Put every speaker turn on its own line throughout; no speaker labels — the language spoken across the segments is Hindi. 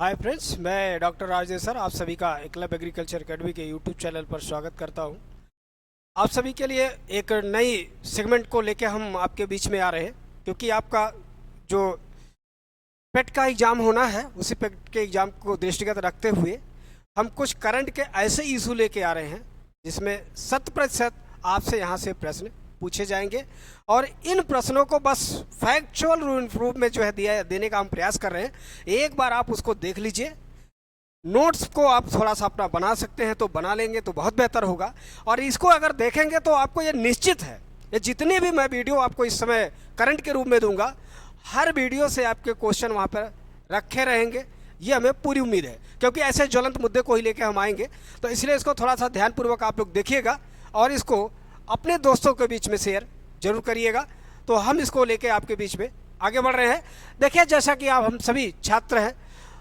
हाय फ्रेंड्स, मैं डॉक्टर राजेश सर आप सभी का एकलव्य एग्रीकल्चर एकेडमी के यूट्यूब चैनल पर स्वागत करता हूं। आप सभी के लिए एक नई सेगमेंट को लेके हम आपके बीच में आ रहे हैं, क्योंकि आपका जो पेट का एग्ज़ाम होना है उसी पेट के एग्ज़ाम को दृष्टिगत रखते हुए हम कुछ करंट के ऐसे इशू लेके आ रहे हैं जिसमें 100% आपसे यहाँ से प्रश्न पूछे जाएंगे और इन प्रश्नों को बस फैक्चुअल रूप में जो है देने का हम प्रयास कर रहे हैं। एक बार आप उसको देख लीजिए, नोट्स को आप थोड़ा सा अपना बना सकते हैं तो बना लेंगे तो बहुत बेहतर होगा। और इसको अगर देखेंगे तो आपको ये निश्चित है, ये जितनी भी मैं वीडियो आपको इस समय करंट के रूप में दूंगा, हर वीडियो से आपके क्वेश्चन वहाँ पर रखे रहेंगे, ये हमें पूरी उम्मीद है, क्योंकि ऐसे ज्वलंत मुद्दे को ही लेकर हम आएंगे। तो इसलिए इसको थोड़ा सा ध्यानपूर्वक आप लोग देखिएगा और इसको अपने दोस्तों के बीच में शेयर जरूर करिएगा। तो हम इसको लेके आपके बीच में आगे बढ़ रहे हैं। देखिए, जैसा कि आप हम सभी छात्र हैं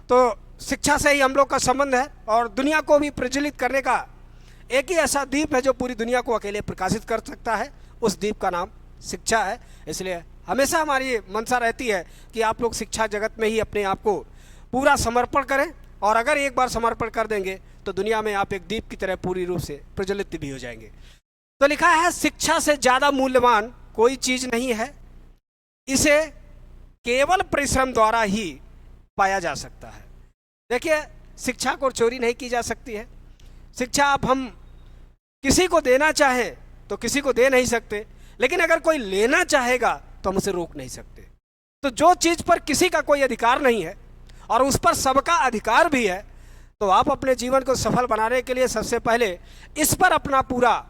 तो शिक्षा से ही हम लोग का संबंध है और दुनिया को भी प्रज्वलित करने का एक ही ऐसा दीप है जो पूरी दुनिया को अकेले प्रकाशित कर सकता है, उस दीप का नाम शिक्षा है। इसलिए हमेशा हमारी मंशा रहती है कि आप लोग शिक्षा जगत में ही अपने आप को पूरा समर्पण करें, और अगर एक बार समर्पण कर देंगे तो दुनिया में आप एक दीप की तरह पूरी रूप से प्रज्वलित भी हो जाएंगे। तो लिखा है, शिक्षा से ज़्यादा मूल्यवान कोई चीज़ नहीं है, इसे केवल परिश्रम द्वारा ही पाया जा सकता है। देखिए, शिक्षा को चोरी नहीं की जा सकती है। शिक्षा आप हम किसी को देना चाहें तो किसी को दे नहीं सकते, लेकिन अगर कोई लेना चाहेगा तो हम उसे रोक नहीं सकते। तो जो चीज़ पर किसी का कोई अधिकार नहीं है और उस पर सबका अधिकार भी है, तो आप अपने जीवन को सफल बनाने के लिए सबसे पहले इस पर अपना पूरा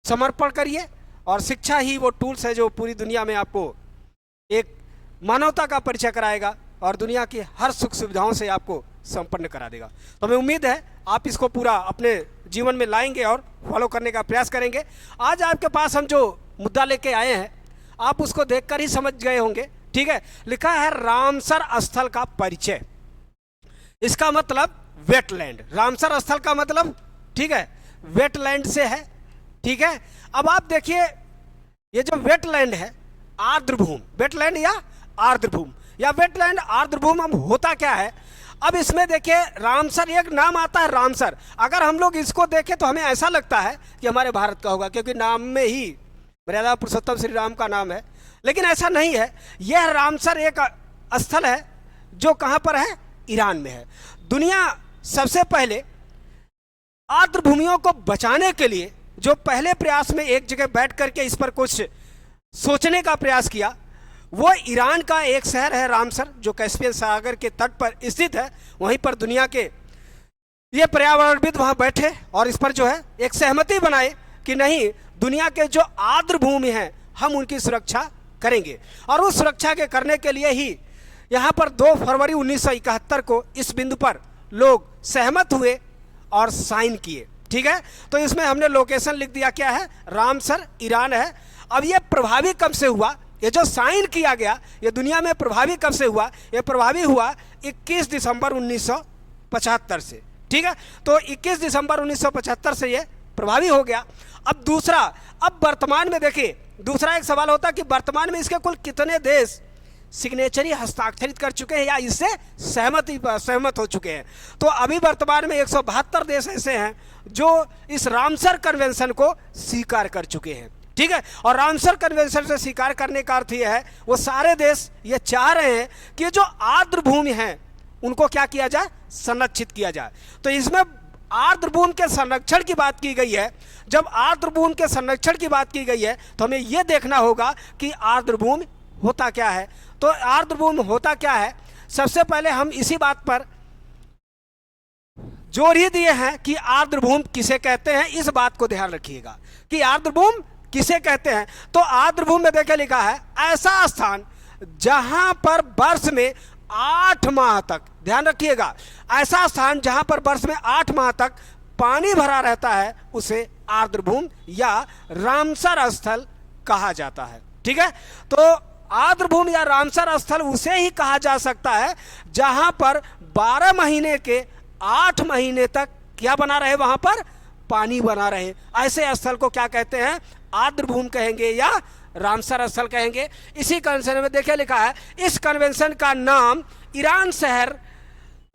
समर्पण करिए। और शिक्षा ही वो टूल्स है जो पूरी दुनिया में आपको एक मानवता का परिचय कराएगा और दुनिया की हर सुख सुविधाओं से आपको संपन्न करा देगा। तो हमें उम्मीद है आप इसको पूरा अपने जीवन में लाएंगे और फॉलो करने का प्रयास करेंगे। आज आपके पास हम जो मुद्दा लेके आए हैं आप उसको देखकर ही समझ गए होंगे, ठीक है। लिखा है रामसर स्थल का परिचय, इसका मतलब वेटलैंड। रामसर स्थल का मतलब, ठीक है, वेटलैंड से है, ठीक है। अब आप देखिए, ये जो वेटलैंड है, आर्द्रभूमि, वेटलैंड या आर्द्रभूमि या वेटलैंड आर्द्रभूमि हम होता क्या है। अब इसमें देखिए, रामसर एक नाम आता है, रामसर। अगर हम लोग इसको देखें तो हमें ऐसा लगता है कि हमारे भारत का होगा, क्योंकि नाम में ही मर्यादा पुरुषोत्तम श्री राम का नाम है, लेकिन ऐसा नहीं है। यह रामसर एक स्थल है जो कहाँ पर है, ईरान में है। दुनिया सबसे पहले आर्द्रभूमियों को बचाने के लिए जो पहले प्रयास में एक जगह बैठ करके इस पर कुछ सोचने का प्रयास किया, वो ईरान का एक शहर है रामसर, जो कैस्पियन सागर के तट पर स्थित है। वहीं पर दुनिया के ये पर्यावरणविद वहाँ बैठे और इस पर जो है एक सहमति बनाए कि नहीं, दुनिया के जो आर्द्रभूमि हैं हम उनकी सुरक्षा करेंगे। और उस सुरक्षा के करने के लिए ही यहाँ पर 2 फरवरी 1971 को इस बिंदु पर लोग सहमत हुए और साइन किए, ठीक है। तो इसमें हमने लोकेशन लिख दिया, क्या है, रामसर, ईरान है। अब ये प्रभावी कब से हुआ, ये जो साइन किया गया ये दुनिया में प्रभावी कब से हुआ, ये प्रभावी हुआ 21 दिसंबर 1975 से, ठीक है। तो 21 दिसंबर 1975 से ये प्रभावी हो गया। अब दूसरा, अब वर्तमान में देखिए, दूसरा एक सवाल होता है कि वर्तमान में इसके कुल कितने देश सिग्नेचरी हस्ताक्षरित कर चुके हैं या इससे सहमत हो चुके हैं। तो अभी वर्तमान में 172 देश ऐसे हैं जो इस रामसर कन्वेंशन को स्वीकार कर चुके हैं, ठीक है। और रामसर कन्वेंशन से स्वीकार करने का अर्थ यह है, वो सारे देश ये चाह रहे हैं कि जो आर्द्रभूमि हैं उनको क्या किया जाए, संरक्षित किया जाए। तो इसमें आर्द्रभूमि के संरक्षण की बात की गई है। जब आर्द्रभूमि के संरक्षण की बात की गई है तो हमें यह देखना होगा कि आर्द्रभूमि होता क्या है। तो आर्द्रभूमि होता क्या है, सबसे पहले हम इसी बात पर जोर ही दिए हैं कि आर्द्रभूमि किसे कहते हैं। इस बात को ध्यान रखिएगा कि आर्द्रभूमि किसे कहते हैं। तो आर्द्रभूमि में देखे लिखा है, ऐसा स्थान जहां पर वर्ष में 8 माह तक, ध्यान रखिएगा, ऐसा स्थान जहां पर वर्ष में 8 माह तक पानी भरा रहता है उसे आर्द्रभूमि या रामसर स्थल कहा जाता है, ठीक है। तो आर्द्रभूमि या रामसर स्थल उसे ही कहा जा सकता है जहां पर 12 महीने के 8 महीने तक क्या बना रहे, वहां पर पानी बना रहे। ऐसे स्थल को क्या कहते हैं, आर्द्रभूमि कहेंगे या रामसर स्थल कहेंगे। इसी कन्वेंशन में देखिए लिखा है, इस कन्वेंशन का नाम ईरान शहर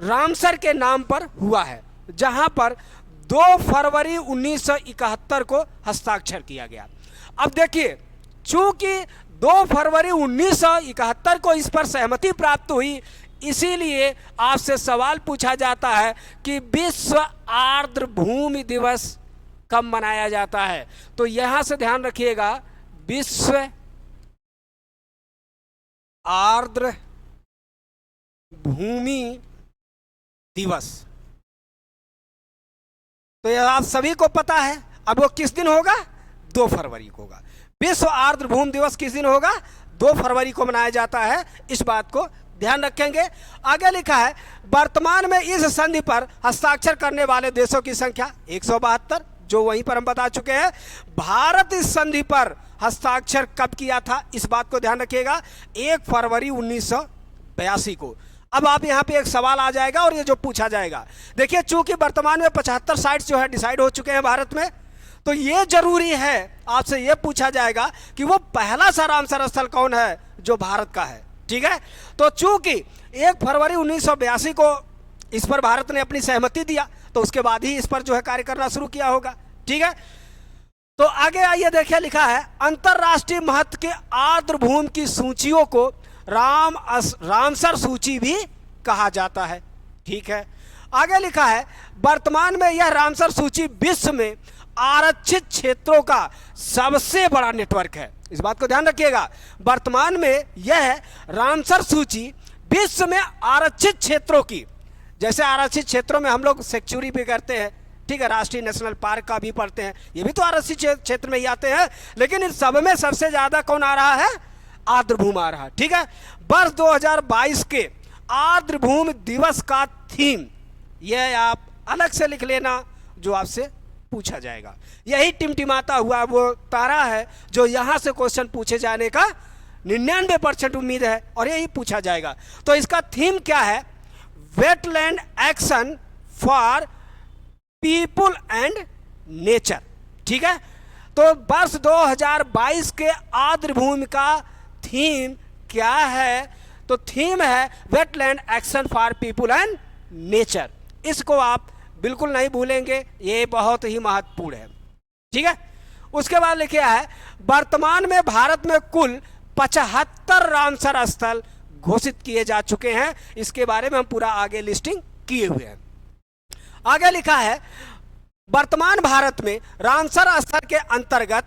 रामसर के नाम पर हुआ है, जहां पर 2 फरवरी 1971 को हस्ताक्षर किया गया। अब देखिए, चूंकि 2 फरवरी 1971 को इस पर सहमति प्राप्त हुई, इसीलिए आपसे सवाल पूछा जाता है कि विश्व आर्द्र भूमि दिवस कब मनाया जाता है। तो यहां से ध्यान रखिएगा, विश्व आर्द्र भूमि दिवस। तो यह आप सभी को पता है। अब वो किस दिन होगा? 2 फरवरी को होगा। विश्व आर्द्र भूमि दिवस किस दिन होगा? 2 फरवरी को मनाया जाता है। इस बात को ध्यान रखेंगे। आगे लिखा है, वर्तमान में इस संधि पर हस्ताक्षर करने वाले देशों की संख्या 172, जो वहीं पर हम बता चुके हैं। भारत इस संधि पर हस्ताक्षर कब किया था, इस बात को ध्यान रखिएगा, 1 फरवरी 1982 को। अब आप यहाँ पे एक सवाल आ जाएगा और ये जो पूछा जाएगा, देखिए चूंकि वर्तमान में 75 साइट्स जो है डिसाइड हो चुके हैं भारत में, तो ये जरूरी है आपसे ये पूछा जाएगा कि वो पहला सा रामसर स्थल कौन है जो भारत का है। ठीक है, तो चूंकि 1 फरवरी 1982 को इस पर भारत ने अपनी सहमति दिया, तो उसके बाद ही इस पर जो है कार्य करना शुरू किया होगा। ठीक है, तो आगे आइए, देखिए लिखा है, अंतरराष्ट्रीय महत्व के आर्द्र भूमि की सूचियों को रामसर सूची भी कहा जाता है। ठीक है, आगे लिखा है, वर्तमान में यह रामसर सूची विश्व में आरक्षित क्षेत्रों का सबसे बड़ा नेटवर्क है। इस बात को ध्यान रखिएगा, वर्तमान में यह रामसर सूची विश्व में आरक्षित क्षेत्रों की, जैसे आरक्षित क्षेत्रों में हम लोग सेंचुरी भी करते हैं, ठीक है, राष्ट्रीय नेशनल पार्क का भी पढ़ते हैं, ये भी तो आरक्षित क्षेत्र में ही आते हैं, लेकिन इन सब में सबसे ज्यादा कौन आ रहा है? आर्द्र भूमि आ रहा है। ठीक है, वर्ष 2022 के आर्द्र भूमि दिवस का थीम, यह आप अलग से लिख लेना, जो आपसे पूछा जाएगा। यही टिमटिमाता हुआ वो तारा है जो यहां से क्वेश्चन पूछे जाने का 99% उम्मीद है, और यही पूछा जाएगा। तो इसका थीम क्या है? Wetland action for people and nature. ठीक है, तो वर्ष 2022 के आर्द्र भूमि का थीम क्या है? तो थीम है wetland action for people and nature. इसको आप बिल्कुल नहीं भूलेंगे, ये बहुत ही महत्वपूर्ण है। ठीक है, उसके बाद लिखा है, वर्तमान में भारत में कुल 75 रामसर स्थल घोषित किए जा चुके हैं। इसके बारे में हम पूरा आगे लिस्टिंग किए हुए हैं। आगे लिखा है, वर्तमान भारत में रामसर स्थल के अंतर्गत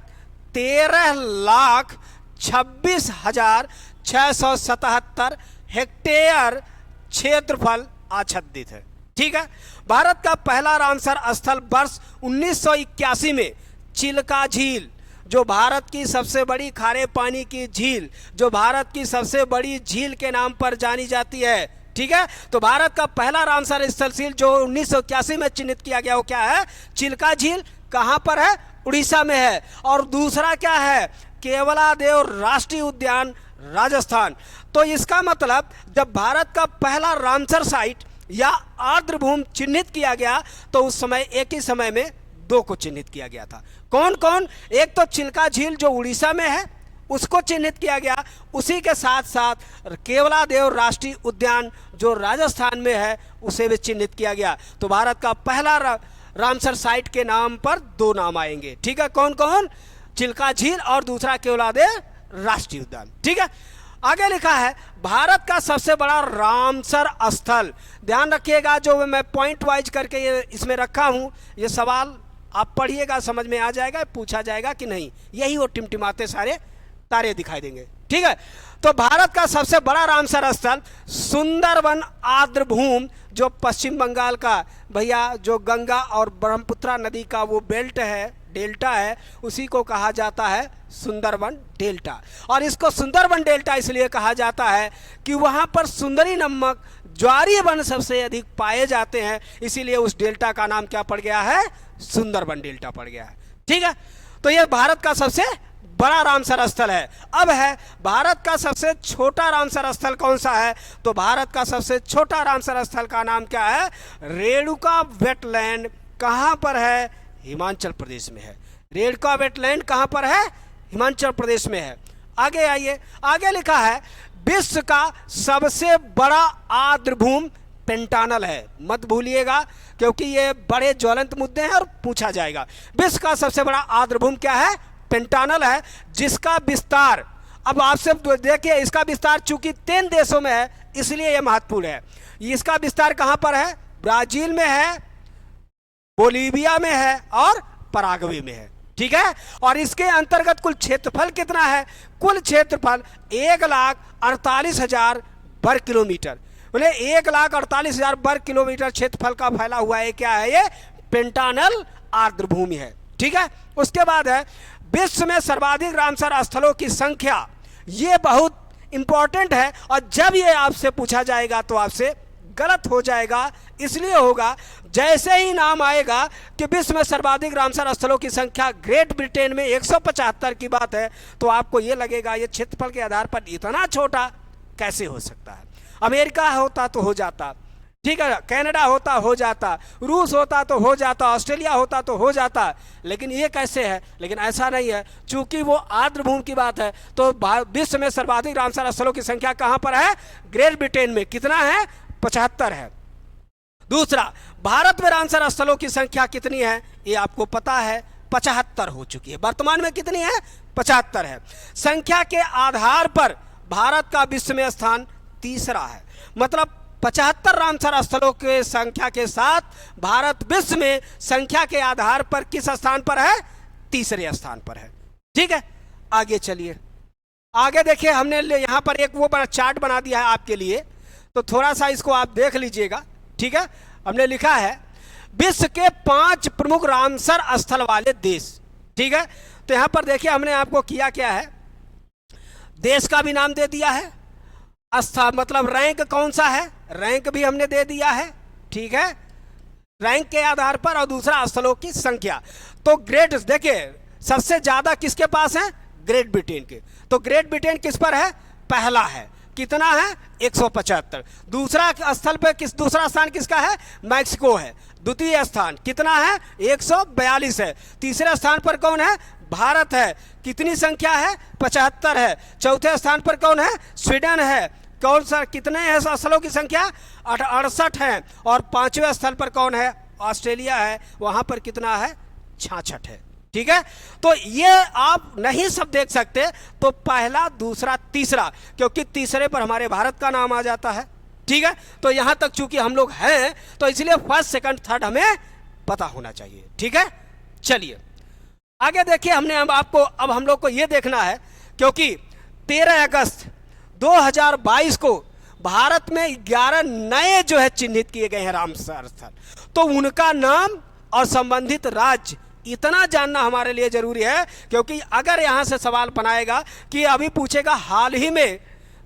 13,26,677 हेक्टेयर क्षेत्रफल आच्छादित है। ठीक है, भारत का पहला रामसर स्थल वर्ष 1981 में चिल्का झील, जो भारत की सबसे बड़ी खारे पानी की झील, जो भारत की सबसे बड़ी झील के नाम पर जानी जाती है। ठीक है, तो भारत का पहला रामसर स्थल जो 1981 में चिन्हित किया गया, वो क्या है? चिल्का झील। कहां पर है? उड़ीसा में है। और दूसरा क्या है? केवलादेव राष्ट्रीय उद्यान, राजस्थान। तो इसका मतलब जब भारत का पहला रामसर साइट या आर्द्र भूमि चिन्हित किया गया, तो उस समय एक ही समय में 2 को चिन्हित किया गया था। कौन कौन? एक तो चिल्का झील जो उड़ीसा में है, उसको चिन्हित किया गया। उसी के साथ साथ केवलादेव राष्ट्रीय उद्यान जो राजस्थान में है, उसे भी चिन्हित किया गया। तो भारत का पहला रामसर साइट के नाम पर 2 नाम आएंगे। ठीक है, कौन कौन? चिल्का झील और दूसरा केवलादेव राष्ट्रीय उद्यान। ठीक है, आगे लिखा है, भारत का सबसे बड़ा रामसर स्थल। ध्यान रखिएगा, जो मैं पॉइंट वाइज करके ये इसमें रखा हूं, ये सवाल आप पढ़िएगा, समझ में आ जाएगा, पूछा जाएगा कि नहीं। यही वो टिमटिमाते सारे तारे दिखाई देंगे। ठीक है, तो भारत का सबसे बड़ा रामसर स्थल सुंदरवन आर्द्र भूमि, जो पश्चिम बंगाल का, भैया जो गंगा और ब्रह्मपुत्रा नदी का वो बेल्ट है, डेल्टा है, उसी को कहा जाता है सुंदरवन डेल्टा। और इसको सुंदरवन डेल्टा इसलिए कहा जाता है कि वहाँ पर सुंदरी नामक ज्वारीय वन सबसे अधिक पाए जाते हैं, इसीलिए उस डेल्टा का नाम क्या पड़ गया है? सुंदरवन डेल्टा पड़ गया है। ठीक है, तो यह भारत का सबसे बड़ा रामसर स्थल है। अब है, भारत का सबसे छोटा रामसर स्थल कौन सा है? तो भारत का सबसे छोटा रामसर स्थल का नाम क्या है? रेणुका वेटलैंड। कहाँ पर है? हिमाचल प्रदेश में है। रेणुका वेटलैंड कहाँ पर है? हिमाचल प्रदेश में है। आगे आइए, आगे लिखा है, विश्व का सबसे बड़ा आर्द्र भूमि पेंटानल है, मत भूलिएगा, क्योंकि ये बड़े ज्वलंत मुद्दे हैं और पूछा जाएगा। विश्व का सबसे बड़ा आर्द्रभूमि क्या है? पेंटानल है, जिसका विस्तार, अब आपसे देखिए, इसका विस्तार चूंकि 3 देशों में है इसलिए यह महत्वपूर्ण है। इसका विस्तार कहां पर है? ब्राजील में है, बोलीविया में है और पराग्वे में है, ठीक है। और इसके अंतर्गत कुल क्षेत्रफल कितना है? कुल क्षेत्रफल 1,48,000 वर्ग किलोमीटर, बोले 1,48,000 वर्ग किलोमीटर क्षेत्रफल का फैला हुआ है। क्या है ये? पेंटानल आर्द्रभूमि है, ठीक है। उसके बाद है विश्व में सर्वाधिक रामसर स्थलों की संख्या, ये बहुत इंपॉर्टेंट है, और जब ये आपसे पूछा जाएगा तो आपसे गलत हो जाएगा। इसलिए होगा, जैसे ही नाम आएगा कि विश्व में सर्वाधिक रामसर स्थलों की संख्या ग्रेट ब्रिटेन में 175 की बात है, तो आपको ये लगेगा ये क्षेत्रफल के आधार पर इतना छोटा कैसे हो सकता है। अमेरिका होता तो हो जाता, ठीक है, कनाडा होता हो जाता, रूस होता तो हो जाता, ऑस्ट्रेलिया होता तो हो जाता, लेकिन ये कैसे है? लेकिन ऐसा नहीं है, चूंकि वो आर्द्रभूमि की बात है तो विश्व में सर्वाधिक रामसर स्थलों की संख्या कहां पर है? ग्रेट ब्रिटेन में। कितना है? 75 है। दूसरा, भारत में रामसर स्थलों की संख्या कितनी है? ये आपको पता है, 75 हो चुकी है। वर्तमान में कितनी है? 75 है। संख्या के आधार पर भारत का विश्व में स्थान तीसरा है, मतलब 75 रामसर स्थलों के संख्या के साथ भारत विश्व में संख्या के आधार पर किस स्थान पर है? तीसरे स्थान पर है, ठीक है। आगे चलिए, आगे देखिए, हमने यहां पर एक वो बड़ा चार्ट बना दिया है आपके लिए, तो थोड़ा सा इसको आप देख लीजिएगा, ठीक है। हमने लिखा है विश्व के 5 प्रमुख रामसर स्थल वाले देश, ठीक है। तो यहां पर देखिए हमने आपको किया क्या है, देश का भी नाम दे दिया है, मतलब रैंक कौन सा है, रैंक भी हमने दे दिया है, ठीक है, रैंक के आधार पर, और दूसरा स्थलों की संख्या। तो ग्रेट, देखिए सबसे ज्यादा किसके पास है? ग्रेट ब्रिटेन के। तो ग्रेट ब्रिटेन किस पर है? पहला है, कितना है? 175। दूसरा स्थल पे दूसरा स्थान किसका है? मैक्सिको है। द्वितीय स्थान कितना है? 142 है। तीसरे स्थान पर कौन है? भारत है। कितनी संख्या है? 75 है। चौथे स्थान पर कौन है? स्वीडन है। कौन सा, कितने हैं स्थलों की संख्या? 68 है। और 5वें स्थल पर कौन है? ऑस्ट्रेलिया है, वहां पर कितना है? 66 है, ठीक है। तो ये आप नहीं सब देख सकते, तो पहला, दूसरा, तीसरा, क्योंकि तीसरे पर हमारे भारत का नाम आ जाता है, ठीक है। तो यहां तक चूंकि हम लोग हैं तो इसलिए फर्स्ट, सेकंड, थर्ड हमें पता होना चाहिए, ठीक है। चलिए आगे देखिए, हमने अब हम लोग को यह देखना है, क्योंकि 13 अगस्त 2022 को भारत में 11 नए जो है चिन्हित किए गए हैं रामसर स्थल, तो उनका नाम और संबंधित राज्य इतना जानना हमारे लिए जरूरी है, क्योंकि अगर यहां से सवाल बनाएगा कि अभी पूछेगा हाल ही में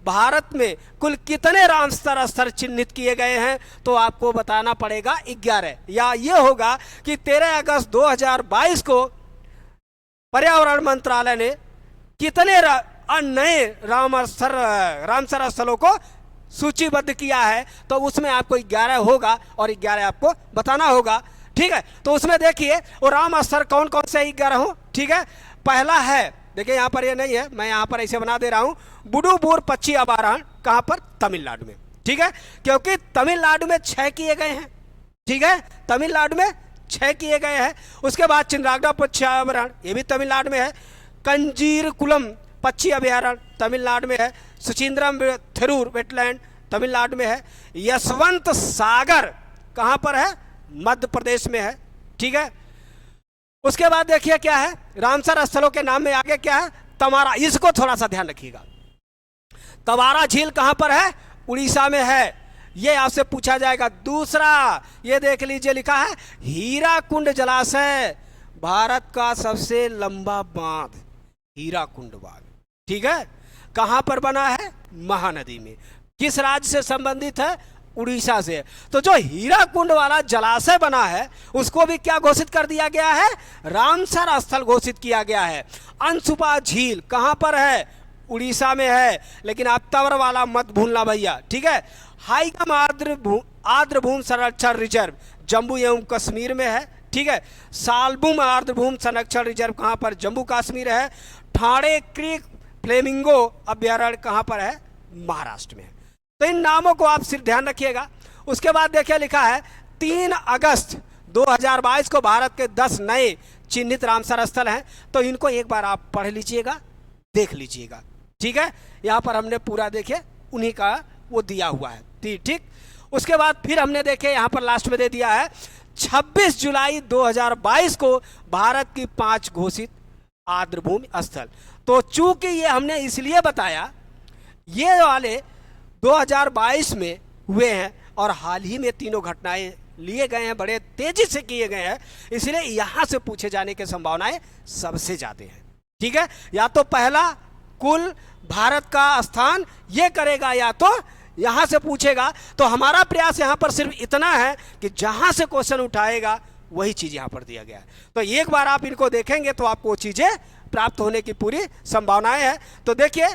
भारत में कुल कितने रामसर स्थल चिन्हित किए गए हैं, तो आपको बताना पड़ेगा 11, या ये होगा कि 13 अगस्त 2022 को पर्यावरण मंत्रालय ने कितने नए रामसर स्थलों को सूचीबद्ध किया है, तो उसमें आपको 11 होगा और 11 आपको बताना होगा, ठीक है। तो उसमें देखिए वो राम स्थल कौन कौन से 11 हो, ठीक है। पहला है, देखिए यहाँ पर ये नहीं है, मैं यहाँ पर ऐसे बना दे रहा हूँ, बुडुबुर पक्षी अभयारण्य, कहाँ पर? तमिलनाडु में, ठीक है, क्योंकि तमिलनाडु में 6 किए गए हैं, ठीक है, तमिलनाडु में 6 किए गए हैं। उसके बाद चिन्नागड़ा पक्षी अभयारण्य, ये भी तमिलनाडु में है। कंजीरकुलम पक्षी अभयारण्य तमिलनाडु में है। सुचिंद्रम थिरूर वेटलैंड तमिलनाडु में है। यशवंत सागर कहाँ पर है? मध्य प्रदेश में है, ठीक है। उसके बाद देखिए क्या है, रामसर स्थलों के नाम में आगे क्या है? तमारा, इसको थोड़ा सा ध्यान रखिएगा। तवारा झील कहां पर है? उड़ीसा में है, ये आपसे पूछा जाएगा। दूसरा ये देख लीजिए, लिखा है हीराकुंड जलाशय, भारत का सबसे लंबा बांध हीराकुंड बांध, ठीक है, कहां पर बना है? महानदी में। किस राज्य से संबंधित है? उड़ीसा से। तो जो हीराकुंड वाला जलाशय बना है उसको भी क्या घोषित कर दिया गया है? रामसर स्थल घोषित किया गया है। अंशुपा झील कहां पर है? उड़ीसा में है, लेकिन आप तवर वाला मत भूलना भैया, ठीक है। हाईगम आर्द्रभूमि संरक्षण रिजर्व जम्मू एवं कश्मीर में है, ठीक है। सालबुम आर्द्रभूमि संरक्षण रिजर्व कहां पर? जम्मू कश्मीर है। ठाणे क्रीक फ्लेमिंगो अभ्यारण्य कहां पर है? महाराष्ट्र में है। तो इन नामों को आप सिर्फ ध्यान रखिएगा। उसके बाद देखिए लिखा है 3 अगस्त 2022 को भारत के 10 नए चिन्हित रामसर स्थल हैं, तो इनको एक बार आप पढ़ लीजिएगा, देख लीजिएगा। ठीक है, यहाँ पर हमने पूरा देखे उन्हीं का वो दिया हुआ है। ठीक, उसके बाद फिर हमने देखे यहाँ पर लास्ट में दे दिया है 26 जुलाई 2022 को भारत की 5 घोषित आर्द्रभूमि स्थल। तो चूंकि ये हमने इसलिए बताया, ये वाले 2022 में हुए हैं और हाल ही में तीनों घटनाएं लिए गए हैं, बड़े तेजी से किए गए हैं, इसलिए यहां से पूछे जाने की संभावनाएं सबसे ज्यादा हैं। ठीक है, या तो पहला कुल भारत का स्थान ये करेगा या तो यहां से पूछेगा। तो हमारा प्रयास यहां पर सिर्फ इतना है कि जहां से क्वेश्चन उठाएगा वही चीज यहां पर दिया गया है। तो एक बार आप इनको देखेंगे तो आपको चीजें प्राप्त होने की पूरी संभावनाएं हैं। तो देखिए,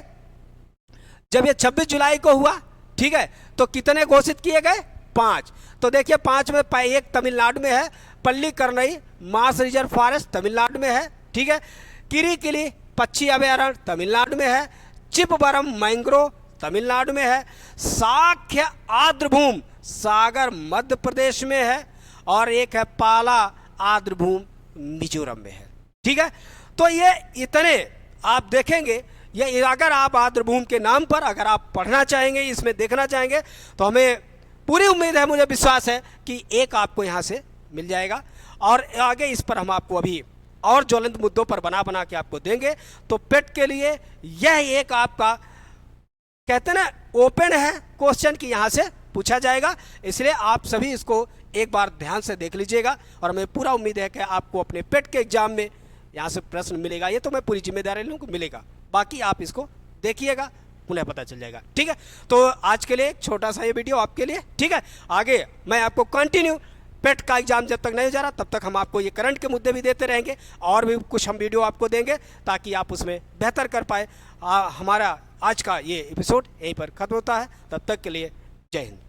जब ये 26 जुलाई को हुआ, ठीक है, तो कितने घोषित किए गए? 5। तो देखिए 5 में एक तमिलनाडु में है, पल्लीकरनई मास रिजर्व फॉरेस्ट तमिलनाडु में है। ठीक है, किरीकिली पक्षी अभयारण्य तमिलनाडु में है, चिपबरम मैंग्रोव तमिलनाडु में है, साख्य आर्द्रभूमि सागर मध्य प्रदेश में है, और एक है पाला आर्द्रभूमि मिजोरम में है। ठीक है, तो ये इतने आप देखेंगे। ये अगर आप आर्द्रभूमि के नाम पर अगर आप पढ़ना चाहेंगे, इसमें देखना चाहेंगे, तो हमें पूरी उम्मीद है, मुझे विश्वास है कि एक आपको यहाँ से मिल जाएगा। और आगे इस पर हम आपको अभी और ज्वलंत मुद्दों पर बना के आपको देंगे। तो पेट के लिए यह एक आपका कहते हैं ना ओपन है क्वेश्चन कि यहाँ से पूछा जाएगा, इसलिए आप सभी इसको एक बार ध्यान से देख लीजिएगा। और हमें पूरा उम्मीद है कि आपको अपने पेट के एग्जाम में यहाँ से प्रश्न मिलेगा, ये तो मैं पूरी जिम्मेदारी लूँ, मिलेगा। बाकी आप इसको देखिएगा, उन्हें पता चल जाएगा। ठीक है, तो आज के लिए एक छोटा सा ये वीडियो आपके लिए। ठीक है, आगे मैं आपको कंटिन्यू पेट का एग्जाम जब तक नहीं हो जा रहा तब तक हम आपको ये करंट के मुद्दे भी देते रहेंगे, और भी कुछ हम वीडियो आपको देंगे ताकि आप उसमें बेहतर कर पाए। हमारा आज का ये एपिसोड यहीं पर खत्म होता है, तब तक के लिए जय हिंद।